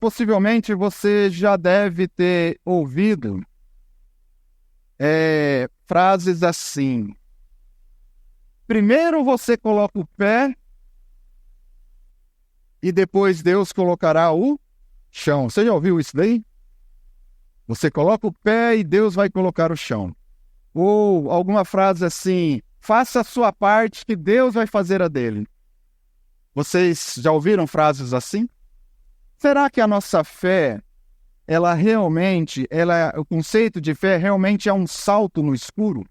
possivelmente você já deve ter ouvido frases assim: primeiro você coloca o pé e depois Deus colocará o chão. Você já ouviu isso daí? Você coloca o pé e Deus vai colocar o chão. Ou alguma frase assim: faça a sua parte que Deus vai fazer a dele. Vocês já ouviram frases assim? Será que a nossa fé, o conceito de fé realmente é um salto no escuro?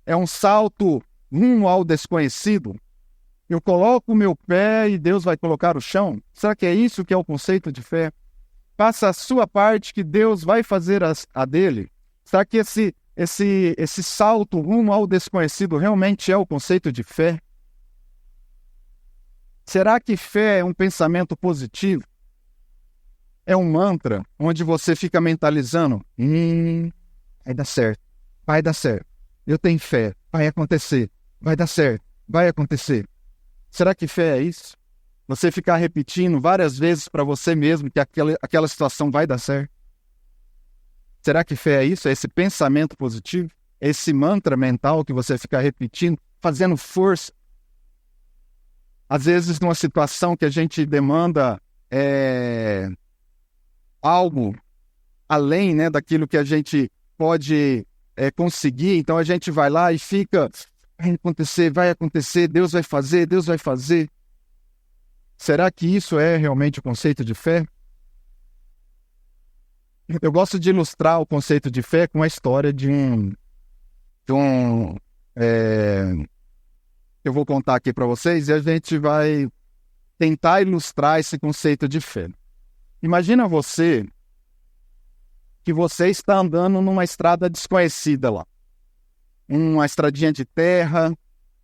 É um salto rumo ao desconhecido? Eu coloco o meu pé e Deus vai colocar o chão? Será que é isso que é o conceito de fé? Faça a sua parte que Deus vai fazer a dele? Será que esse salto rumo ao desconhecido realmente é o conceito de fé? Será que fé é um pensamento positivo? É um mantra onde você fica mentalizando: vai dar certo, vai dar certo. Eu tenho fé, vai acontecer, vai dar certo, vai acontecer. Será que fé é isso? Você ficar repetindo várias vezes para você mesmo que aquela situação vai dar certo? Será que fé é isso? É esse pensamento positivo? É esse mantra mental que você fica repetindo, fazendo força? Às vezes, numa situação que a gente demanda algo além, né, daquilo que a gente pode conseguir, então a gente vai lá e fica: vai acontecer, Deus vai fazer, Deus vai fazer. Será que isso é realmente o conceito de fé? Eu gosto de ilustrar o conceito de fé com a história eu vou contar aqui para vocês e a gente vai tentar ilustrar esse conceito de fé. Imagina que você está andando numa estrada desconhecida lá. Uma estradinha de terra,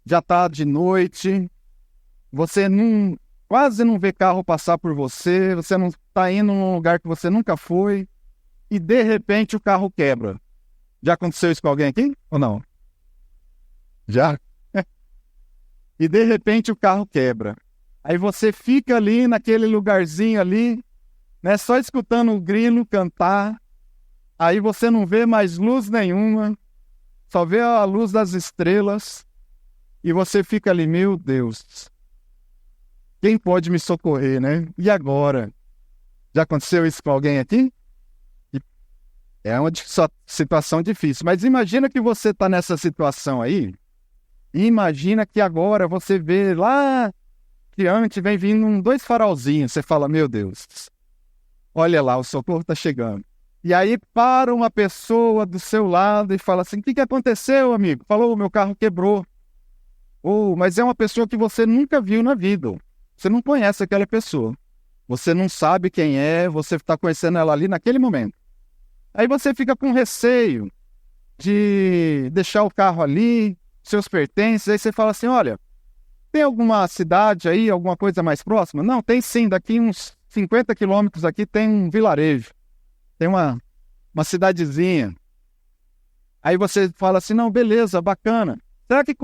já está de noite, você quase não vê carro passar por você, você não está indo num lugar que você nunca foi, e de repente o carro quebra. Já aconteceu isso com alguém aqui ou não? Já? E de repente o carro quebra. Aí você fica ali naquele lugarzinho ali, né, só escutando o grilo cantar. Aí você não vê mais luz nenhuma, só vê a luz das estrelas. E você fica ali: meu Deus, quem pode me socorrer, né? E agora? Já aconteceu isso com alguém aqui? É uma situação difícil. Mas imagina que você está nessa situação aí. E imagina que agora você vê lá que antes vem vindo 2 farolzinhos. Você fala: meu Deus, olha lá, o socorro está chegando. E aí para uma pessoa do seu lado e fala assim: o que aconteceu, amigo? Falou: meu carro quebrou. Mas é uma pessoa que você nunca viu na vida. Você não conhece aquela pessoa. Você não sabe quem é, você está conhecendo ela ali naquele momento. Aí você fica com receio de deixar o carro ali, seus pertences, aí você fala assim: olha, tem alguma cidade aí, alguma coisa mais próxima? Não, tem sim, daqui uns 50 quilômetros aqui tem um vilarejo, tem uma cidadezinha. Aí você fala assim: não, beleza, bacana. Será que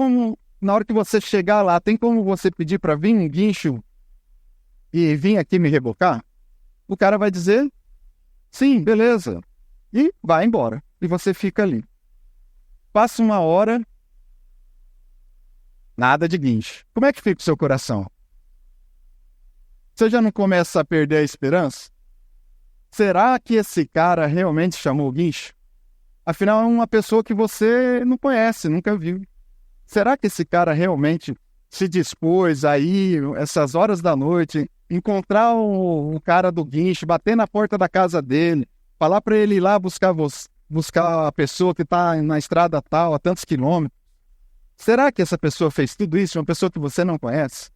na hora que você chegar lá, tem como você pedir para vir um guincho e vir aqui me rebocar? O cara vai dizer: sim, beleza. E vai embora. E você fica ali. Passa 1 hora, nada de guincho. Como é que fica o seu coração? Você já não começa a perder a esperança? Será que esse cara realmente chamou o guincho? Afinal, é uma pessoa que você não conhece, nunca viu. Será que esse cara realmente se dispôs a ir, essas horas da noite, encontrar o cara do guincho, bater na porta da casa dele, falar para ele ir lá buscar a pessoa que está na estrada tal, a tantos quilômetros? Será que essa pessoa fez tudo isso, uma pessoa que você não conhece?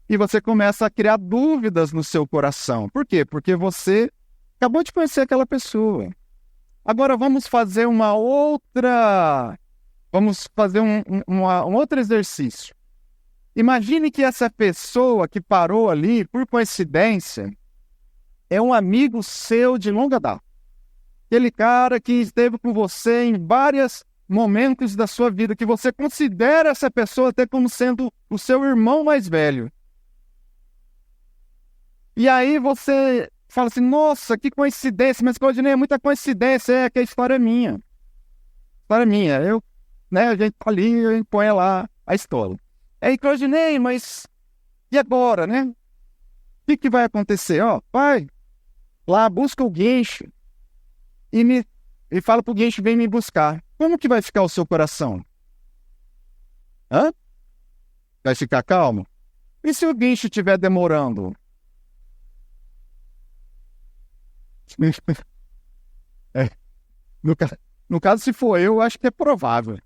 E você começa a criar dúvidas no seu coração. Por quê? Porque você acabou de conhecer aquela pessoa. Agora vamos fazer um outro exercício. Imagine que essa pessoa que parou ali, por coincidência, é um amigo seu de longa data. Aquele cara que esteve com você em vários momentos da sua vida, que você considera essa pessoa até como sendo o seu irmão mais velho. E aí você fala assim, nossa, que coincidência, mas Claudinei, é muita coincidência, que a história é minha. A história é minha. A gente tá ali, a gente põe lá a história. Aí, Claudinei, mas e agora, né? O que vai acontecer? Vai lá, busca o guincho e fala pro guincho, vem me buscar. Como que vai ficar o seu coração? Vai ficar calmo? E se o guincho estiver demorando? No caso, se for eu acho que é provável,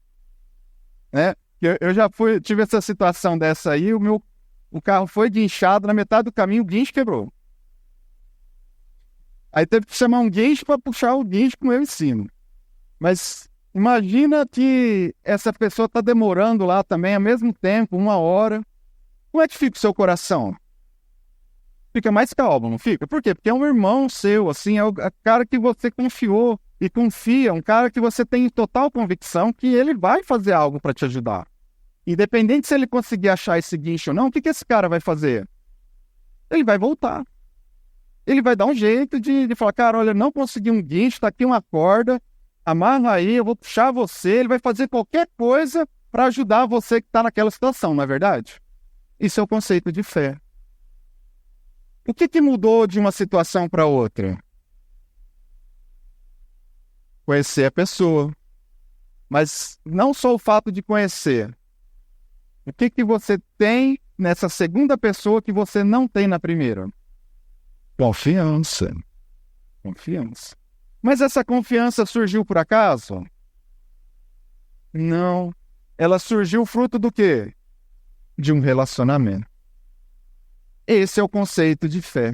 né? Eu já tive essa situação dessa aí, o carro foi guinchado, na metade do caminho o guincho quebrou. Aí teve que chamar um guincho para puxar o guincho com eu em cima. Mas imagina que essa pessoa está demorando lá também, ao mesmo tempo, 1 hora. Como é que fica o seu coração? Fica mais calmo, não fica? Por quê? Porque é um irmão seu, assim, é o cara que você confiou e confia, um cara que você tem total convicção que ele vai fazer algo para te ajudar. Independente se ele conseguir achar esse guincho ou não, o que esse cara vai fazer? Ele vai voltar. Ele vai dar um jeito de falar, cara, olha, não consegui um guincho, tá aqui uma corda, amarra aí, eu vou puxar você, ele vai fazer qualquer coisa para ajudar você que está naquela situação, não é verdade? Isso é o conceito de fé. O que mudou de uma situação para outra? Conhecer a pessoa. Mas não só o fato de conhecer. O que você tem nessa segunda pessoa que você não tem na primeira? Confiança. Confiança. Mas essa confiança surgiu por acaso? Não. Ela surgiu fruto do quê? De um relacionamento. Esse é o conceito de fé.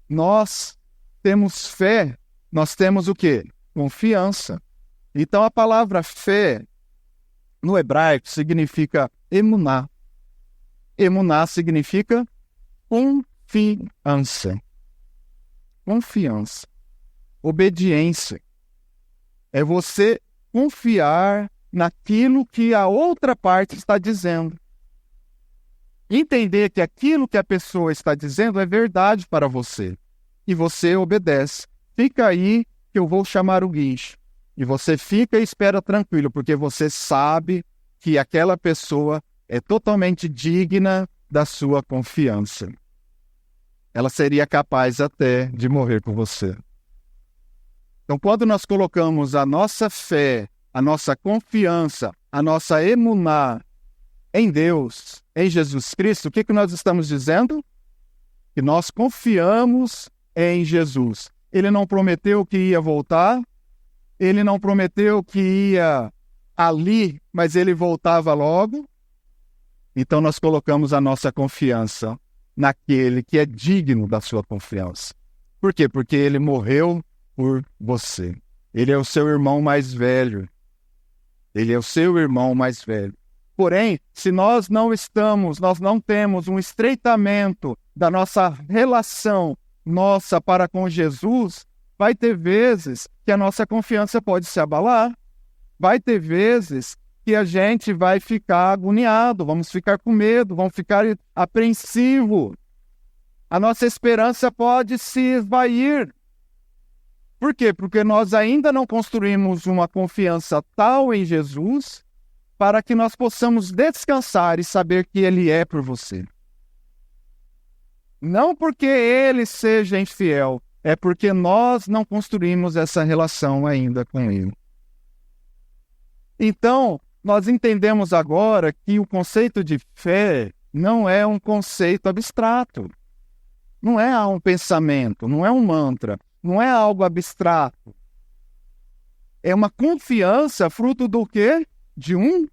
Nós temos fé, nós temos o quê? Confiança. Então a palavra fé, no hebraico, significa emuná. Emuná significa confiança. Confiança. Obediência. É você confiar naquilo que a outra parte está dizendo. Entender que aquilo que a pessoa está dizendo é verdade para você. E você obedece. Fica aí que eu vou chamar o guincho. E você fica e espera tranquilo, porque você sabe que aquela pessoa é totalmente digna da sua confiança. Ela seria capaz até de morrer por você. Então, quando nós colocamos a nossa fé, a nossa confiança, a nossa emuná em Deus, em Jesus Cristo, o que nós estamos dizendo? Que nós confiamos em Jesus. Ele não prometeu que ia voltar, ele não prometeu que ia ali, mas ele voltava logo. Então nós colocamos a nossa confiança naquele que é digno da sua confiança. Por quê? Porque ele morreu por você. Ele é o seu irmão mais velho. Ele é o seu irmão mais velho. Porém, se nós não temos um estreitamento da nossa relação para com Jesus, vai ter vezes que a nossa confiança pode se abalar. Vai ter vezes que a gente vai ficar agoniado, vamos ficar com medo, vamos ficar apreensivo. A nossa esperança pode se esvair. Por quê? Porque nós ainda não construímos uma confiança tal em Jesus para que nós possamos descansar e saber que Ele é por você. Não porque Ele seja infiel, é porque nós não construímos essa relação ainda com Ele. Então, nós entendemos agora que o conceito de fé não é um conceito abstrato. Não é um pensamento, não é um mantra, não é algo abstrato. É uma confiança fruto do quê? De um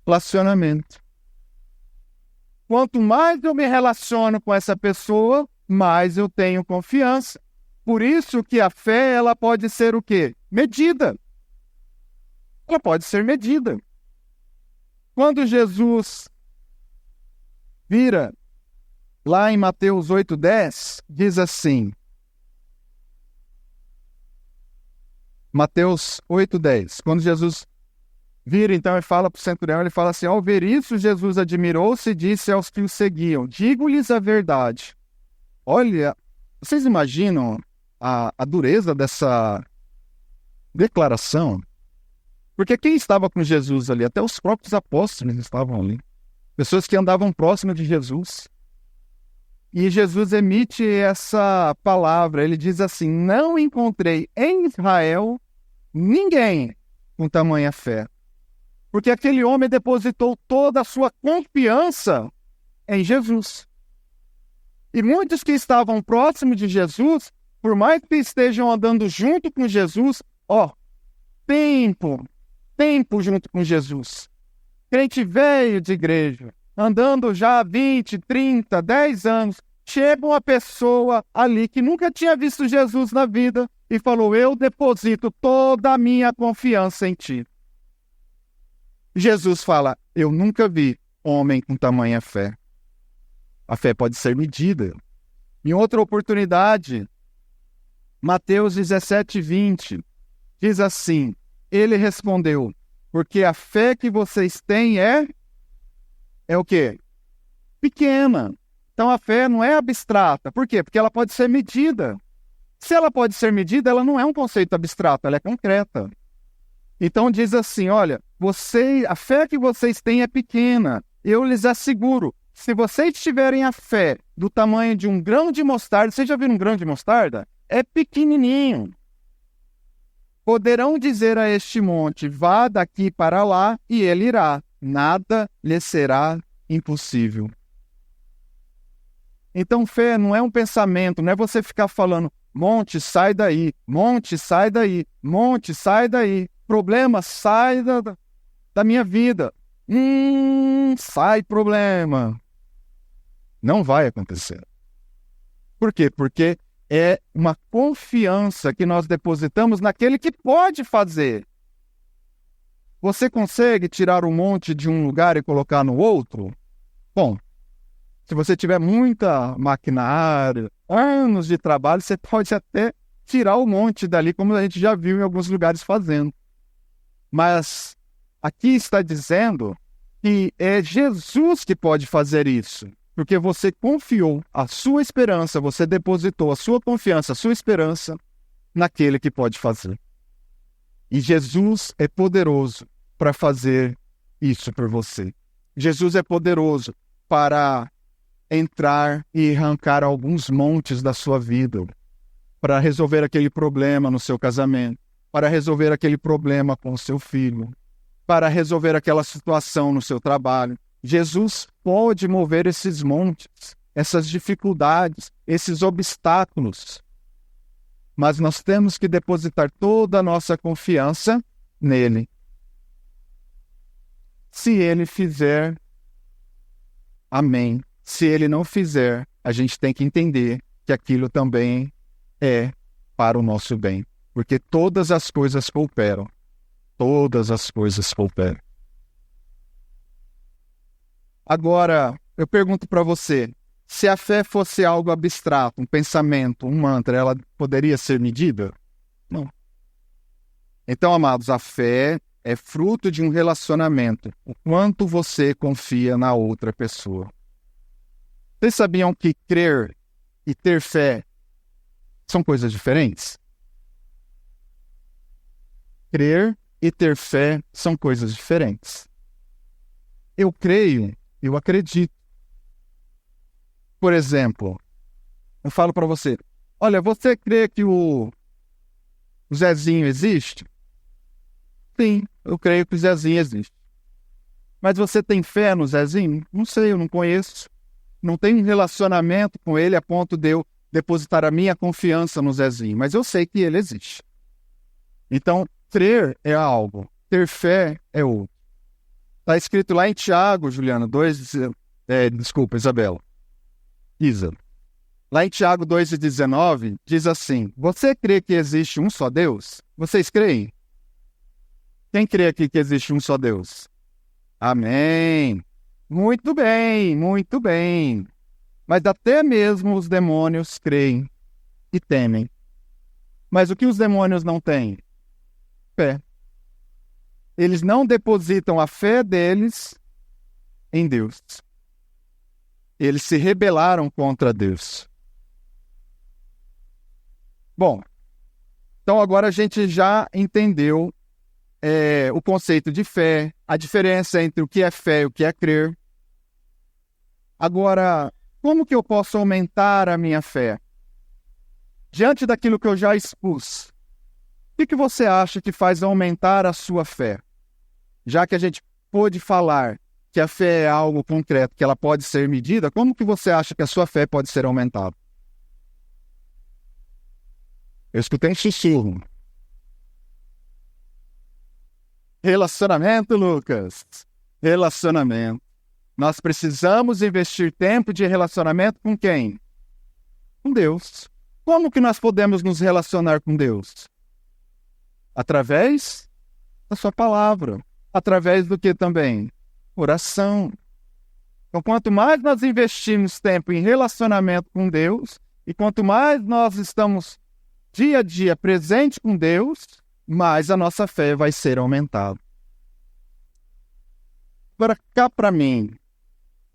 relacionamento. Quanto mais eu me relaciono com essa pessoa, mais eu tenho confiança. Por isso que a fé, ela pode ser o quê? Medida. Ela pode ser medida. Quando Jesus vira, lá em Mateus 8:10, diz assim, Mateus 8:10, quando Jesus vira, então, e fala para o centurião, ele fala assim, ao ver isso, Jesus admirou-se e disse aos que o seguiam, digo-lhes a verdade, Olha, vocês imaginam a dureza dessa declaração? Porque quem estava com Jesus ali? Até os próprios apóstolos estavam ali. Pessoas que andavam próximas de Jesus. E Jesus emite essa palavra. Ele diz assim: não encontrei em Israel ninguém com tamanha fé. Porque aquele homem depositou toda a sua confiança em Jesus. E muitos que estavam próximos de Jesus, por mais que estejam andando junto com Jesus, tempo junto com Jesus. Crente velho de igreja, andando já há 20, 30, 10 anos, chega uma pessoa ali que nunca tinha visto Jesus na vida e falou: eu deposito toda a minha confiança em ti. Jesus fala: eu nunca vi homem com tamanha fé. A fé pode ser medida. Em outra oportunidade, Mateus 17, 20, diz assim: ele respondeu: porque a fé que vocês têm é o quê? Pequena. Então a fé não é abstrata. Por quê? Porque ela pode ser medida. Se ela pode ser medida, ela não é um conceito abstrato, ela é concreta. Então diz assim: olha, a fé que vocês têm é pequena. Eu lhes asseguro, se vocês tiverem a fé do tamanho de um grão de mostarda, vocês já viram um grão de mostarda? É pequenininho. Poderão dizer a este monte: vá daqui para lá, e ele irá. Nada lhe será impossível. Então Fé não é um pensamento, não é você ficar falando: monte, sai daí, monte, sai daí, monte, sai daí. Problema, sai da minha vida. Sai problema. Não vai acontecer. Por quê? Porque é uma confiança que nós depositamos naquele que pode fazer. Você consegue tirar um monte de um lugar e colocar no outro? Bom, se você tiver muita maquinário, anos de trabalho, você pode até tirar o monte dali, como a gente já viu em alguns lugares fazendo. Mas aqui está dizendo que é Jesus que pode fazer isso. Porque você confiou a sua esperança, você depositou a sua confiança, a sua esperança naquele que pode fazer. E Jesus é poderoso para fazer isso por você. Jesus é poderoso para entrar e arrancar alguns montes da sua vida, para resolver aquele problema no seu casamento, para resolver aquele problema com o seu filho, para resolver aquela situação no seu trabalho. Jesus pode mover esses montes, essas dificuldades, esses obstáculos. Mas nós temos que depositar toda a nossa confiança nele. Se ele fizer, amém. Se ele não fizer, a gente tem que entender que aquilo também é para o nosso bem. Porque todas as coisas cooperam. Todas as coisas cooperam. Agora, eu pergunto para você, se a fé fosse algo abstrato, um pensamento, um mantra, ela poderia ser medida? Não. Então, amados, a fé é fruto de um relacionamento. O quanto você confia na outra pessoa. Vocês sabiam que crer e ter fé são coisas diferentes? Crer e ter fé são coisas diferentes. Eu creio, eu acredito. Por exemplo, eu falo para você: olha, você crê que o Zezinho existe? Sim, eu creio que o Zezinho existe. Mas você tem fé no Zezinho? Não sei, eu não conheço. Não tenho um relacionamento com ele a ponto de eu depositar a minha confiança no Zezinho. Mas eu sei que ele existe. Então, crer é algo, ter fé é outro. Está escrito lá em Tiago, Juliana, Isabela. Isa. Lá em Tiago 2,19, diz assim: você crê que existe um só Deus? Vocês creem? Quem crê aqui que existe um só Deus? Amém. Muito bem, muito bem. Mas até mesmo os demônios creem e temem. Mas o que os demônios não têm? Fé. Eles não depositam a fé deles em Deus. Eles se rebelaram contra Deus. Bom, então agora a gente já entendeu o conceito de fé, a diferença entre o que é fé e o que é crer. Agora, como que eu posso aumentar a minha fé? Diante daquilo que eu já expus, o que você acha que faz aumentar a sua fé? Já que a gente pôde falar que a fé é algo concreto, que ela pode ser medida, como que você acha que a sua fé pode ser aumentada? Eu escutei um sussurro. Relacionamento, Lucas. Relacionamento. Nós precisamos investir tempo de relacionamento com quem? Com Deus. Como que nós podemos nos relacionar com Deus? Através da sua palavra. Através do que também? Oração. Então, quanto mais nós investimos tempo em relacionamento com Deus, e quanto mais nós estamos dia a dia presentes com Deus, mais a nossa fé vai ser aumentada. Agora, cá para mim,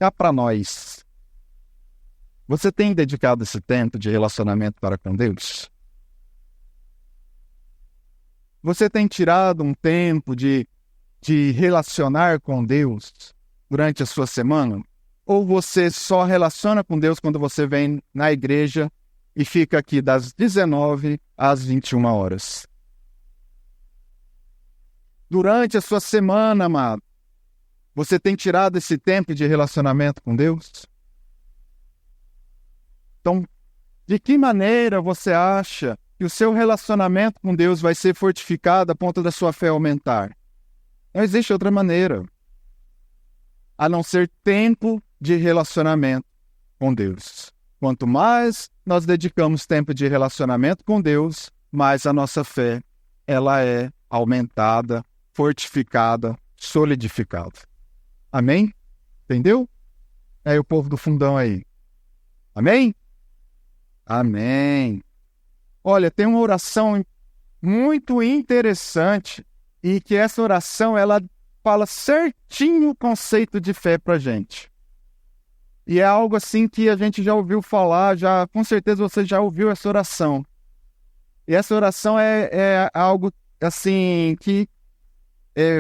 cá para nós, você tem dedicado esse tempo de relacionamento para com Deus? Você tem tirado um tempo de relacionar com Deus durante a sua semana? Ou você só relaciona com Deus quando você vem na igreja e fica aqui das 19 às 21 horas? Durante a sua semana, amado, você tem tirado esse tempo de relacionamento com Deus? Então, de que maneira você acha que o seu relacionamento com Deus vai ser fortificado a ponto da sua fé aumentar? Não existe outra maneira, a não ser tempo de relacionamento com Deus. Quanto mais nós dedicamos tempo de relacionamento com Deus, mais a nossa fé ela é aumentada, fortificada, solidificada. Amém? Entendeu? É o povo do fundão aí. Amém? Amém. Olha, tem uma oração muito interessante e que essa oração ela fala certinho o conceito de fé pra gente. E é algo assim que a gente já ouviu falar, já com certeza você já ouviu essa oração. E essa oração é algo assim que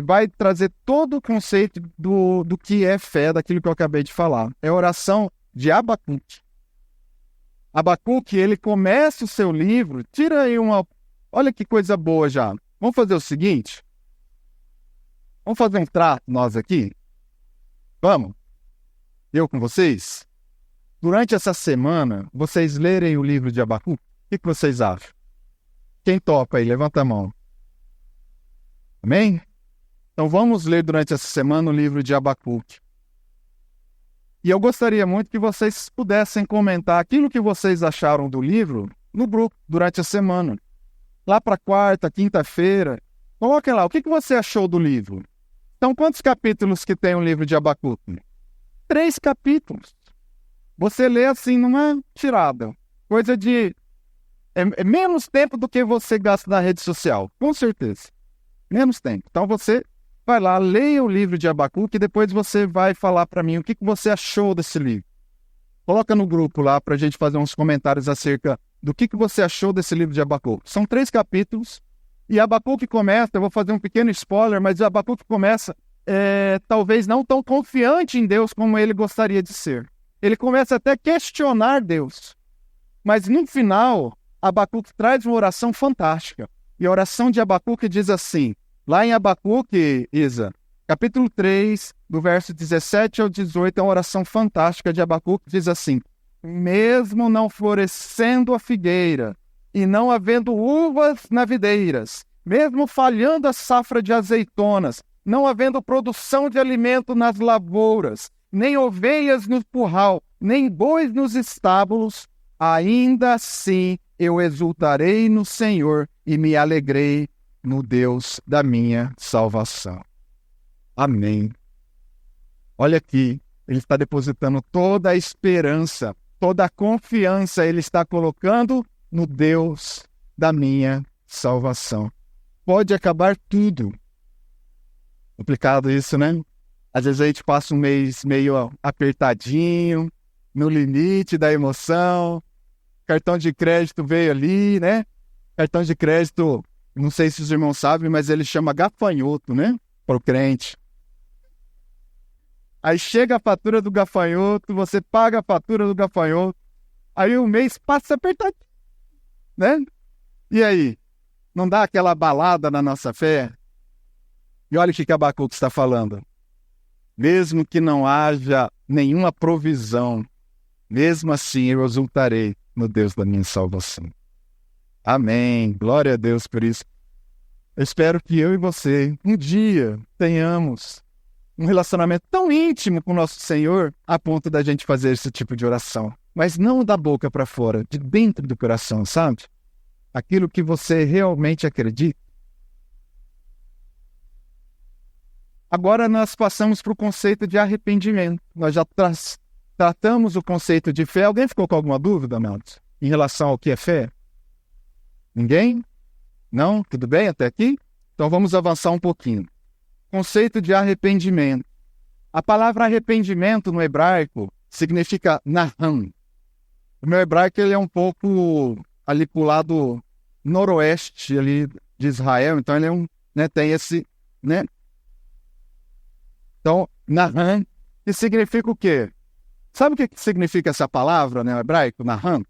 vai trazer todo o conceito do que é fé, daquilo que eu acabei de falar. É a oração de Abacuque. Abacuque, ele começa o seu livro, tira aí uma... Olha que coisa boa já. Vamos fazer o seguinte? Vamos fazer um trato nós aqui? Vamos? Eu com vocês? Durante essa semana, vocês lerem o livro de Abacuque? O que vocês acham? Quem topa aí? Levanta a mão. Amém? Então vamos ler durante essa semana o livro de Abacuque. E eu gostaria muito que vocês pudessem comentar aquilo que vocês acharam do livro no grupo durante a semana. Lá para quarta, quinta-feira. Coloquem lá, o que você achou do livro? Então, quantos capítulos que tem o livro de Abacuque? 3 capítulos. Você lê assim numa tirada. Coisa de... É menos tempo do que você gasta na rede social, com certeza. Menos tempo. Então você vai lá, leia o livro de Abacuque e depois você vai falar para mim o que você achou desse livro. Coloca no grupo lá para a gente fazer uns comentários acerca do que você achou desse livro de Abacuque. São 3 capítulos e Abacuque começa, eu vou fazer um pequeno spoiler, mas Abacuque começa talvez não tão confiante em Deus como ele gostaria de ser. Ele começa até a questionar Deus. Mas no final, Abacuque traz uma oração fantástica. E a oração de Abacuque diz assim, lá em Abacuque, Isa, capítulo 3, do verso 17 ao 18, é uma oração fantástica de Abacuque, diz assim, mesmo não florescendo a figueira, e não havendo uvas na videiras, mesmo falhando a safra de azeitonas, não havendo produção de alimento nas lavouras, nem ovelhas no curral, nem bois nos estábulos, ainda assim eu exultarei no Senhor e me alegrei no Deus da minha salvação. Amém. Olha aqui, ele está depositando toda a esperança, toda a confiança, ele está colocando no Deus da minha salvação. Pode acabar tudo. Complicado isso, né? Às vezes a gente passa um mês meio apertadinho, no limite da emoção, cartão de crédito veio ali, né? Cartão de crédito, não sei se os irmãos sabem, mas ele chama gafanhoto, né? Para o crente. Aí chega a fatura do gafanhoto, você paga a fatura do gafanhoto, aí o mês passa apertado, né? E aí? Não dá aquela balada na nossa fé? E olha o que Abacuque está falando. Mesmo que não haja nenhuma provisão, mesmo assim eu exultarei no Deus da minha salvação. Amém. Glória a Deus por isso. Eu espero que eu e você, um dia, tenhamos um relacionamento tão íntimo com o nosso Senhor, a ponto da gente fazer esse tipo de oração. Mas não da boca para fora, de dentro do coração, sabe? Aquilo que você realmente acredita. Agora nós passamos para o conceito de arrependimento. Nós já tratamos o conceito de fé. Alguém ficou com alguma dúvida, amados, em relação ao que é fé? Ninguém? Não? Tudo bem até aqui? Então vamos avançar um pouquinho. Conceito de arrependimento. A palavra arrependimento no hebraico significa naham. O meu hebraico ele é um pouco ali para o lado noroeste ali de Israel, então ele é né, tem esse, né? Então, naham, que significa o quê? Sabe o que significa essa palavra, né, no hebraico, naham?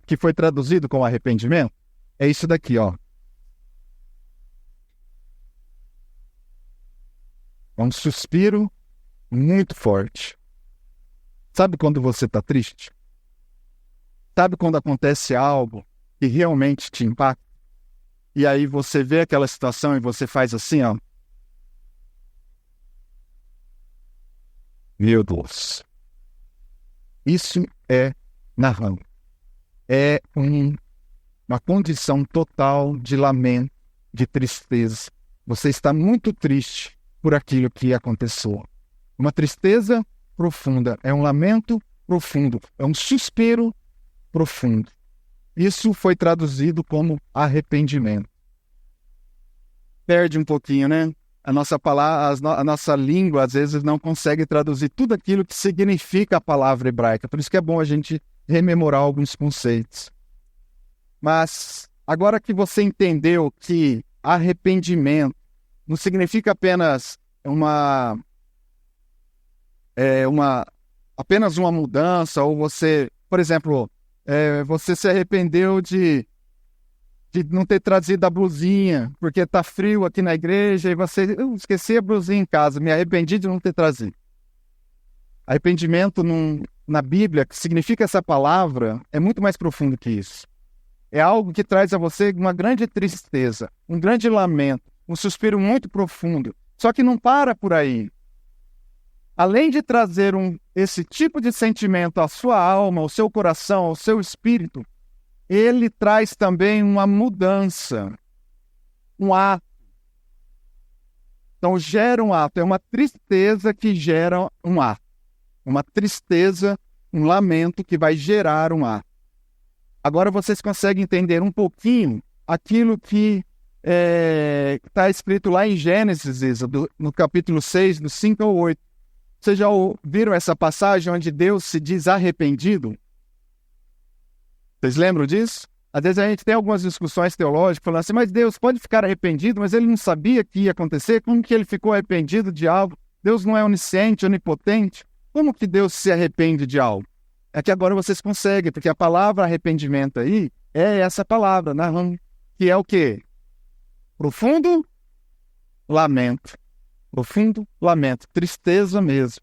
Que foi traduzido como arrependimento? É isso daqui, ó. É um suspiro muito forte. Sabe quando você está triste? Sabe quando acontece algo que realmente te impacta? E aí você vê aquela situação e você faz assim, ó. Meu Deus. Isso é naham. É uma condição total de lamento, de tristeza. Você está muito triste por aquilo que aconteceu. Uma tristeza profunda, é um lamento profundo, é um suspiro profundo. Isso foi traduzido como arrependimento. Perde um pouquinho, né? A nossa palavra, a nossa língua às vezes não consegue traduzir tudo aquilo que significa a palavra hebraica. Por isso que é bom a gente rememorar alguns conceitos. Mas agora que você entendeu que arrependimento não significa apenas apenas uma mudança, ou você, por exemplo, você se arrependeu de não ter trazido a blusinha, porque está frio aqui na igreja, e você, eu esqueci a blusinha em casa, me arrependi de não ter trazido. Arrependimento na Bíblia, que significa essa palavra, é muito mais profundo que isso. É algo que traz a você uma grande tristeza, um grande lamento, um suspiro muito profundo. Só que não para por aí. Além de trazer esse tipo de sentimento à sua alma, ao seu coração, ao seu espírito, ele traz também uma mudança, um ato. Então gera um ato, é uma tristeza que gera um ato. Uma tristeza, um lamento que vai gerar um ato. Agora vocês conseguem entender um pouquinho aquilo que está escrito lá em Gênesis, Isa, no capítulo 6, do 5 ao 8. Vocês já ouviram essa passagem onde Deus se diz arrependido? Vocês lembram disso? Às vezes a gente tem algumas discussões teológicas falando assim, mas Deus pode ficar arrependido, mas ele não sabia que ia acontecer? Como que ele ficou arrependido de algo? Deus não é onisciente, onipotente? Como que Deus se arrepende de algo? É que agora vocês conseguem, porque a palavra arrependimento aí é essa palavra, né? Que é o quê? Profundo lamento. Profundo lamento, tristeza mesmo.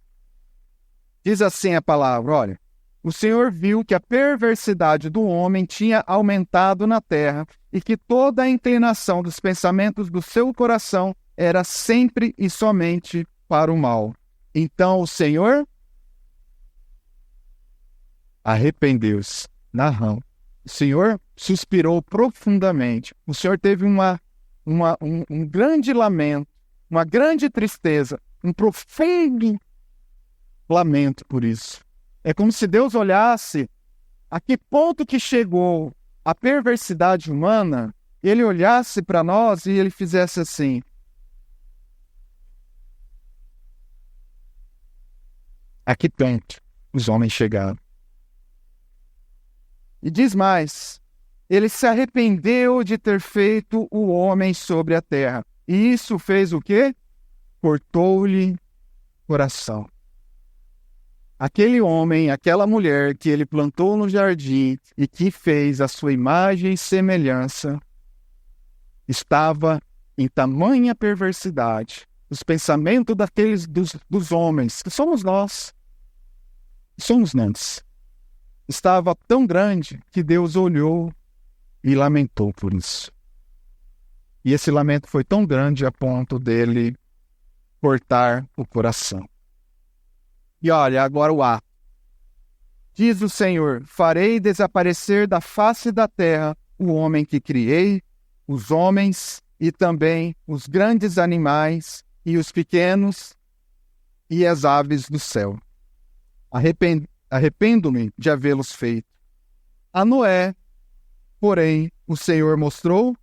Diz assim a palavra, olha, o Senhor viu que a perversidade do homem tinha aumentado na terra e que toda a inclinação dos pensamentos do seu coração era sempre e somente para o mal. Então o Senhor arrependeu-se. Naham. O Senhor suspirou profundamente. O Senhor teve um grande lamento, uma grande tristeza, um profundo lamento por isso. É como se Deus olhasse a que ponto que chegou a perversidade humana, ele olhasse para nós e ele fizesse assim. A que ponto os homens chegaram. E diz mais, Ele se arrependeu de ter feito o homem sobre a terra. E isso fez o quê? Cortou-lhe o coração. Aquele homem, aquela mulher que ele plantou no jardim e que fez a sua imagem e semelhança, estava em tamanha perversidade. Os pensamentos dos homens, que somos nós, estava tão grande que Deus olhou e lamentou por isso. E esse lamento foi tão grande a ponto dele cortar o coração. E olha, agora o ato. Diz o Senhor: farei desaparecer da face da terra o homem que criei, os homens e também os grandes animais e os pequenos e as aves do céu. Arrependo-me de havê-los feito. A Noé, porém, o Senhor mostrou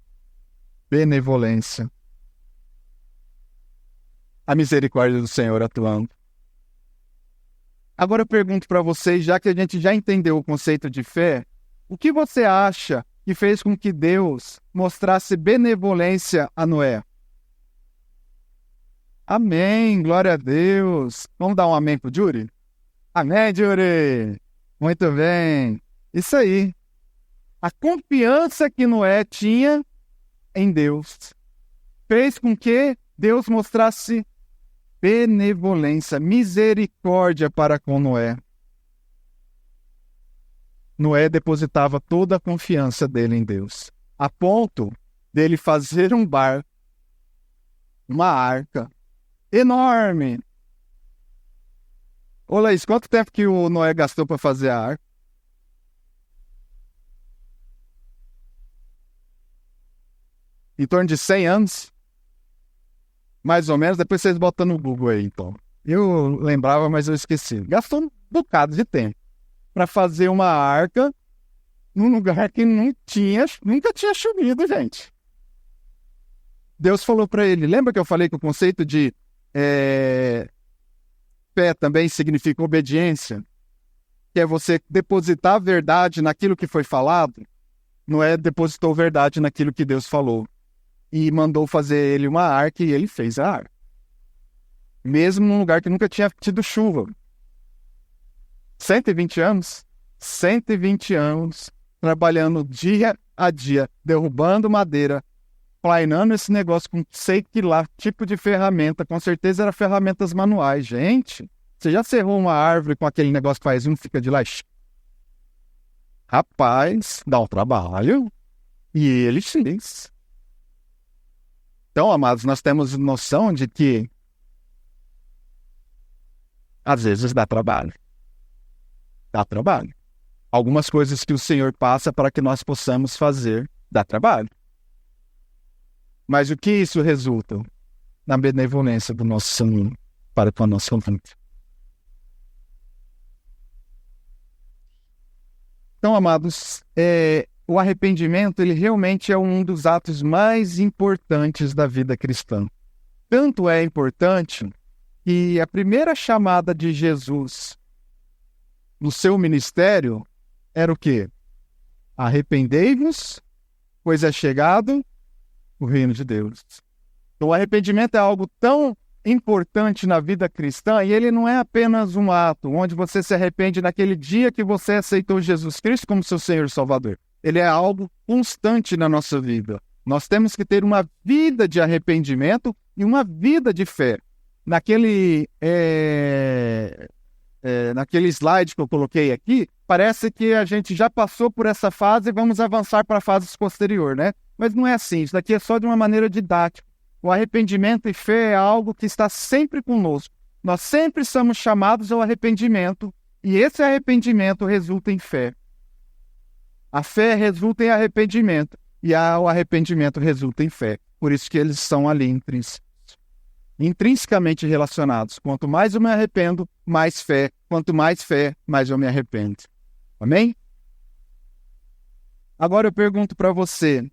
benevolência. A misericórdia do Senhor atuando. Agora eu pergunto para vocês, já que a gente já entendeu o conceito de fé, o que você acha que fez com que Deus mostrasse benevolência a Noé? Amém, glória a Deus. Vamos dar um amém pro Júri? Amém, Júri. Muito bem. Isso aí. A confiança que Noé tinha em Deus fez com que Deus mostrasse benevolência, misericórdia para com Noé. Noé depositava toda a confiança dele em Deus, a ponto dele fazer um barco, uma arca enorme. Ô Laís, quanto tempo que o Noé gastou para fazer a arca? Em torno de 100 anos. Mais ou menos, depois vocês botam no Google aí, então. Eu lembrava, mas eu esqueci. Gastou um bocado de tempo para fazer uma arca num lugar que nunca tinha chovido, gente. Deus falou para ele, lembra que eu falei que o conceito de fé também significa obediência? Que é você depositar a verdade naquilo que foi falado? Noé depositou verdade naquilo que Deus falou. E mandou fazer ele uma arca e ele fez a arca. Mesmo num lugar que nunca tinha tido chuva. 120 anos? 120 anos trabalhando dia a dia, derrubando madeira, planeando esse negócio com sei que lá tipo de ferramenta, com certeza eram ferramentas manuais. Gente, você já serrou uma árvore com aquele negócio que faz fica de lá? Rapaz, dá um trabalho. E ele fez. Então, amados, nós temos noção de que às vezes dá trabalho. Dá trabalho. Algumas coisas que o Senhor passa para que nós possamos fazer, dá trabalho. Mas o que isso resulta? Na benevolência do nosso Senhor para com a nossa vida. Então, amados, o arrependimento, ele realmente é um dos atos mais importantes da vida cristã. Tanto é importante que a primeira chamada de Jesus no seu ministério era o quê? Arrependei-vos, pois é chegado o reino de Deus. Então, o arrependimento é algo tão importante na vida cristã e ele não é apenas um ato onde você se arrepende naquele dia que você aceitou Jesus Cristo como seu Senhor e Salvador. Ele é algo constante na nossa vida. Nós temos que ter uma vida de arrependimento e uma vida de fé. Naquele slide que eu coloquei aqui, parece que a gente já passou por essa fase e vamos avançar para a fase posterior, né? Mas não é assim, isso daqui é só de uma maneira didática. O arrependimento e fé é algo que está sempre conosco. Nós sempre somos chamados ao arrependimento e esse arrependimento resulta em fé. A fé resulta em arrependimento e o arrependimento resulta em fé. Por isso que eles são ali intrinsecamente relacionados. Quanto mais eu me arrependo, mais fé. Quanto mais fé, mais eu me arrependo. Amém? Agora eu pergunto para você,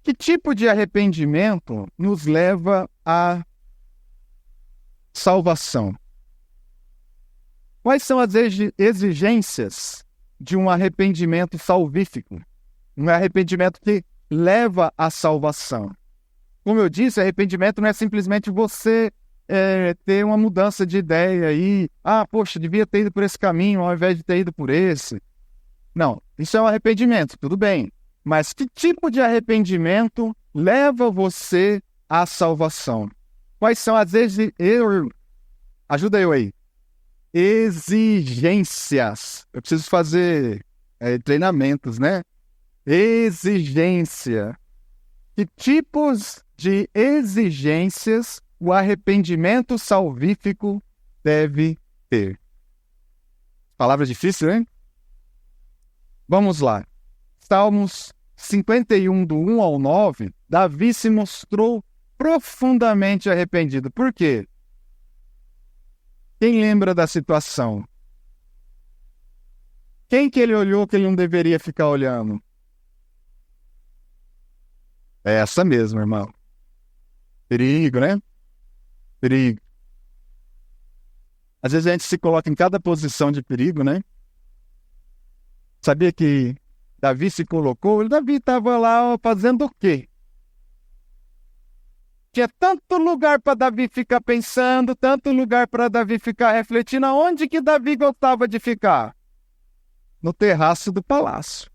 que tipo de arrependimento nos leva à salvação? Quais são as exigências de um arrependimento salvífico, um arrependimento que leva à salvação. Como eu disse, arrependimento não é simplesmente você ter uma mudança de ideia e, poxa, devia ter ido por esse caminho ao invés de ter ido por esse. Não, isso é um arrependimento, tudo bem. Mas que tipo de arrependimento leva você à salvação? Quais são as ajuda eu aí. Exigências. Eu preciso fazer treinamentos, né? Exigência. Que tipos de exigências o arrependimento salvífico deve ter? Palavra difícil, hein? Vamos lá. Salmos 51, do 1 ao 9, Davi se mostrou profundamente arrependido. Por quê? Quem lembra da situação? Quem que ele olhou que ele não deveria ficar olhando? É essa mesmo, irmão. Perigo, né? Perigo. Às vezes a gente se coloca em cada posição de perigo, né? Sabia que Davi se colocou? Davi estava lá fazendo o quê? Tinha tanto lugar para Davi ficar pensando, tanto lugar para Davi ficar refletindo. Aonde que Davi gostava de ficar? No terraço do palácio.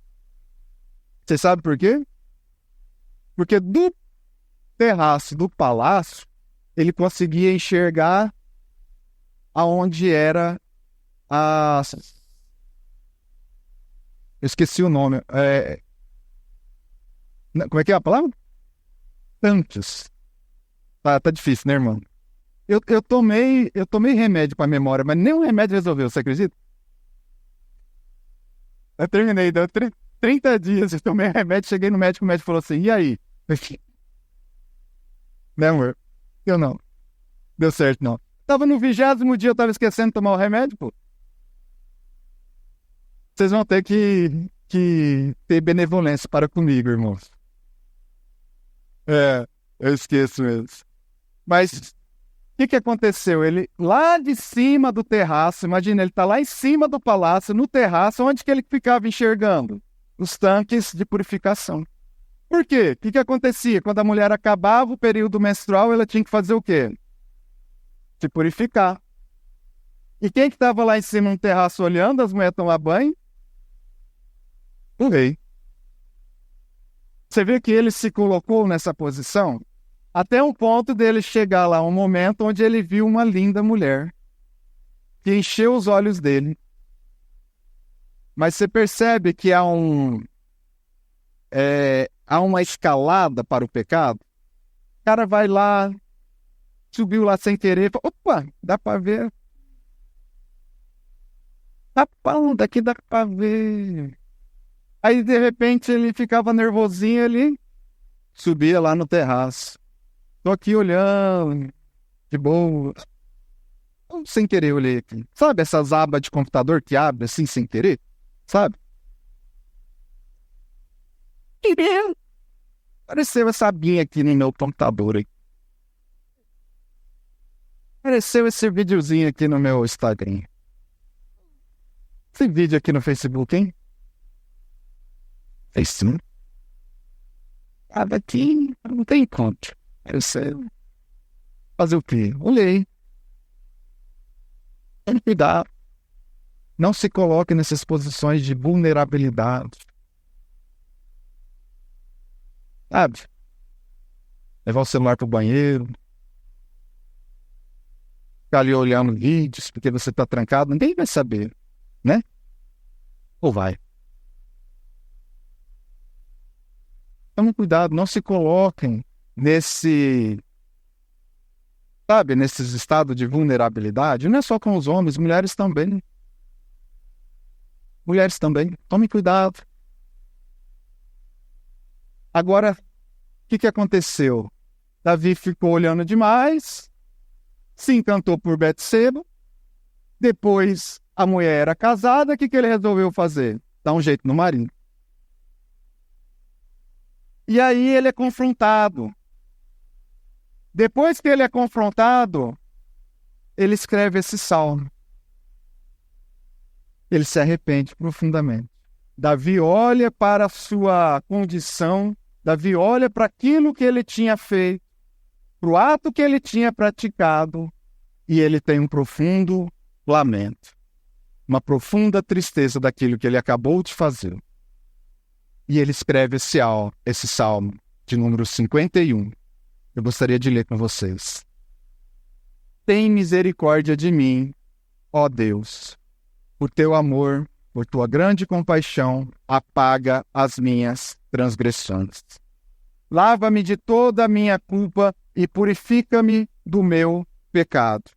Você sabe por quê? Porque do terraço do palácio, ele conseguia enxergar aonde era a... Eu esqueci o nome. Como é que é a palavra? Tantos. Tá difícil, né, irmão? Eu tomei remédio para memória, mas nenhum remédio resolveu, você acredita? Eu terminei, deu 30 dias, eu tomei remédio, cheguei no médico, o médico falou assim, e aí? Né, amor? Eu não. Deu certo, não. Tava no 20º dia, eu tava esquecendo de tomar o remédio, pô. Vocês vão ter que ter benevolência para comigo, irmãos. Eu esqueço mesmo. Mas o que aconteceu? Ele, lá de cima do terraço, imagina, ele está lá em cima do palácio, no terraço, onde que ele ficava enxergando? Os tanques de purificação. Por quê? O que acontecia? Quando a mulher acabava o período menstrual, ela tinha que fazer o quê? Se purificar. E quem que estava lá em cima no terraço olhando as mulheres tomar banho? O rei. Você vê que ele se colocou nessa posição até um ponto dele chegar lá, um momento onde ele viu uma linda mulher que encheu os olhos dele. Mas você percebe que há uma escalada para o pecado. O cara vai lá, subiu lá sem querer, fala, opa, dá para ver. Daqui dá para ver. Aí, de repente, ele ficava nervosinho, ele subia lá no terraço. Tô aqui olhando, de boa. Sem querer, olhei aqui. Sabe essas abas de computador que abre assim, sem querer? Sabe? Apareceu essa abinha aqui no meu computador. Aí. Apareceu esse videozinho aqui no meu Instagram. Esse vídeo aqui no Facebook, hein? Facebook. Aqui não tem conta. Eu sei. Fazer o quê? Olhei. Tome cuidado. Não se coloque nessas posições de vulnerabilidade. Sabe? Levar o celular para o banheiro. Ficar ali olhando vídeos porque você está trancado. Ninguém vai saber, né? Ou vai? Tome cuidado. Não se coloquem nesses estados de vulnerabilidade, não é só com os homens, mulheres também. Mulheres também. Tome cuidado. Agora, o que aconteceu? Davi ficou olhando demais, se encantou por Betseba, depois a mulher era casada, o que ele resolveu fazer? Dar um jeito no marido. E aí ele é confrontado. Depois que ele é confrontado, ele escreve esse salmo. Ele se arrepende profundamente. Davi olha para a sua condição, Davi olha para aquilo que ele tinha feito, para o ato que ele tinha praticado, e ele tem um profundo lamento, uma profunda tristeza daquilo que ele acabou de fazer. E ele escreve esse salmo de número 51. Eu gostaria de ler com vocês. Tem misericórdia de mim, ó Deus, por teu amor, por tua grande compaixão, apaga as minhas transgressões. Lava-me de toda a minha culpa e purifica-me do meu pecado,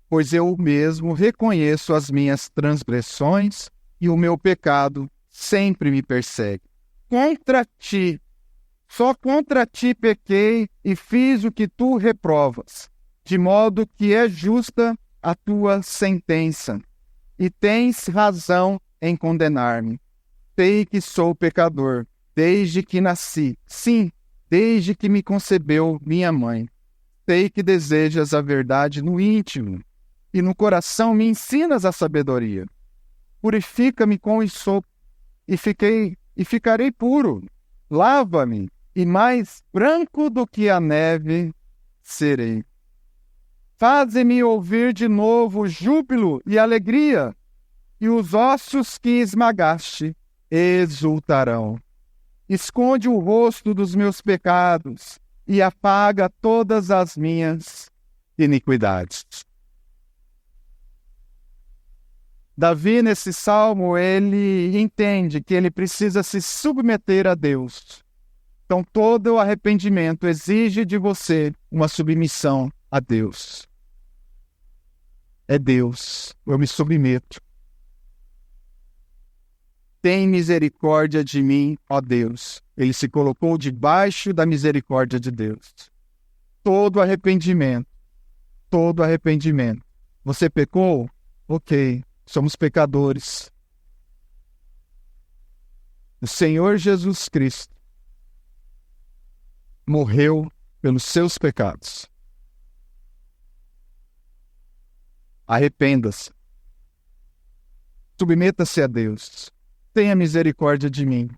pois eu mesmo reconheço as minhas transgressões e o meu pecado sempre me persegue. Contra ti, só contra ti pequei e fiz o que tu reprovas, de modo que é justa a tua sentença, e tens razão em condenar-me. Sei que sou pecador, desde que nasci, sim, desde que me concebeu minha mãe. Sei que desejas a verdade no íntimo, e no coração me ensinas a sabedoria. Purifica-me com hisopo, e ficarei puro. Lava-me, e mais branco do que a neve serei. Faze-me ouvir de novo júbilo e alegria, e os ossos que esmagaste exultarão. Esconde o rosto dos meus pecados e apaga todas as minhas iniquidades. Davi, nesse salmo, ele entende que ele precisa se submeter a Deus. Então, todo o arrependimento exige de você uma submissão a Deus. É Deus, eu me submeto. Tem misericórdia de mim, ó Deus. Ele se colocou debaixo da misericórdia de Deus. Todo arrependimento. Você pecou? Ok, somos pecadores. O Senhor Jesus Cristo morreu pelos seus pecados. Arrependa-se. Submeta-se a Deus. Tenha misericórdia de mim.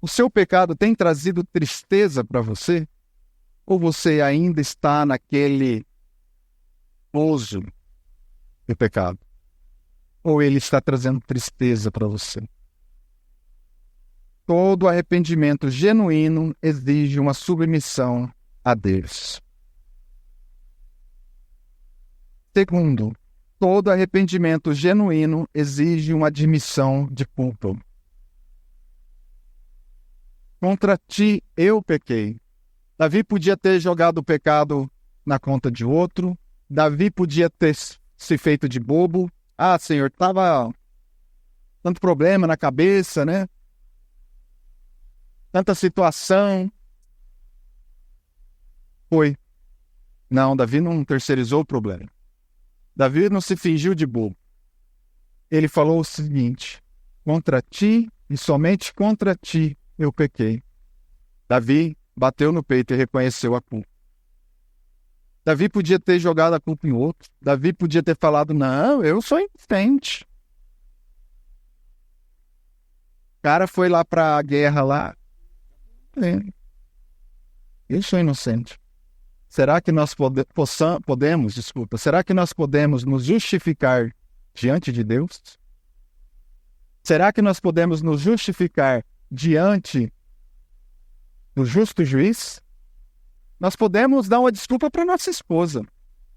O seu pecado tem trazido tristeza para você? Ou você ainda está naquele gozo do pecado? Ou ele está trazendo tristeza para você? Todo arrependimento genuíno exige uma submissão a Deus. Segundo, todo arrependimento genuíno exige uma admissão de culpa. Contra ti eu pequei. Davi podia ter jogado o pecado na conta de outro. Davi podia ter se feito de bobo. Ah, Senhor, estava tanto problema na cabeça, né? Tanta situação. Foi. Não, Davi não terceirizou o problema. Davi não se fingiu de bobo. Ele falou o seguinte: contra ti e somente contra ti eu pequei. Davi bateu no peito e reconheceu a culpa. Davi podia ter jogado a culpa em outro. Davi podia ter falado, não, eu sou inocente. O cara foi lá para a guerra lá. Eu sou inocente. Será que nós será que nós podemos nos justificar diante de Deus? Será que nós podemos nos justificar diante do justo juiz? Nós podemos dar uma desculpa para nossa esposa.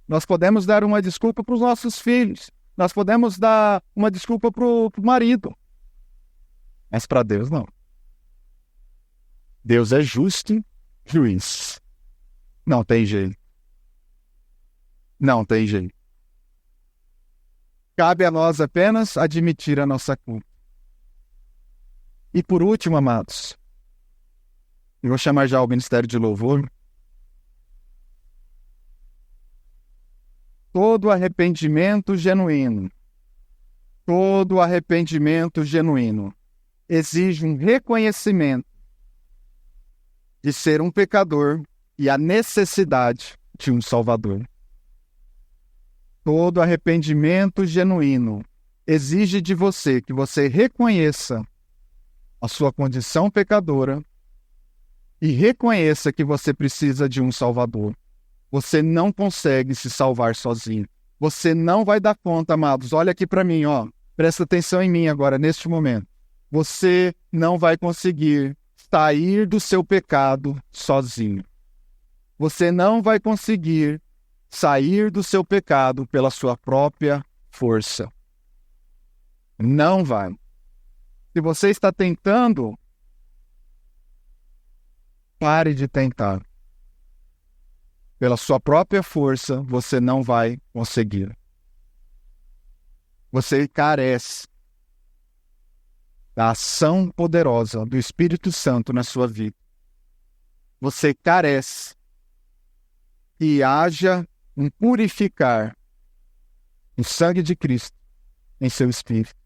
Nós podemos dar uma desculpa para os nossos filhos. Nós podemos dar uma desculpa para o marido. Mas para Deus, não. Deus é justo juiz. Não tem jeito. Não tem jeito. Cabe a nós apenas admitir a nossa culpa. E por último, amados, eu vou chamar já o Ministério de Louvor. Todo arrependimento genuíno exige um reconhecimento de ser um pecador e a necessidade de um Salvador. Todo arrependimento genuíno exige de você que você reconheça a sua condição pecadora e reconheça que você precisa de um Salvador. Você não consegue se salvar sozinho. Você não vai dar conta, amados. Olha aqui para mim, ó. Presta atenção em mim agora, neste momento. Você não vai conseguir sair do seu pecado sozinho. Você não vai conseguir sair do seu pecado pela sua própria força. Não vai. Se você está tentando, pare de tentar. Pela sua própria força, você não vai conseguir. Você carece da ação poderosa do Espírito Santo na sua vida. Você carece que haja um purificar o sangue de Cristo em seu espírito.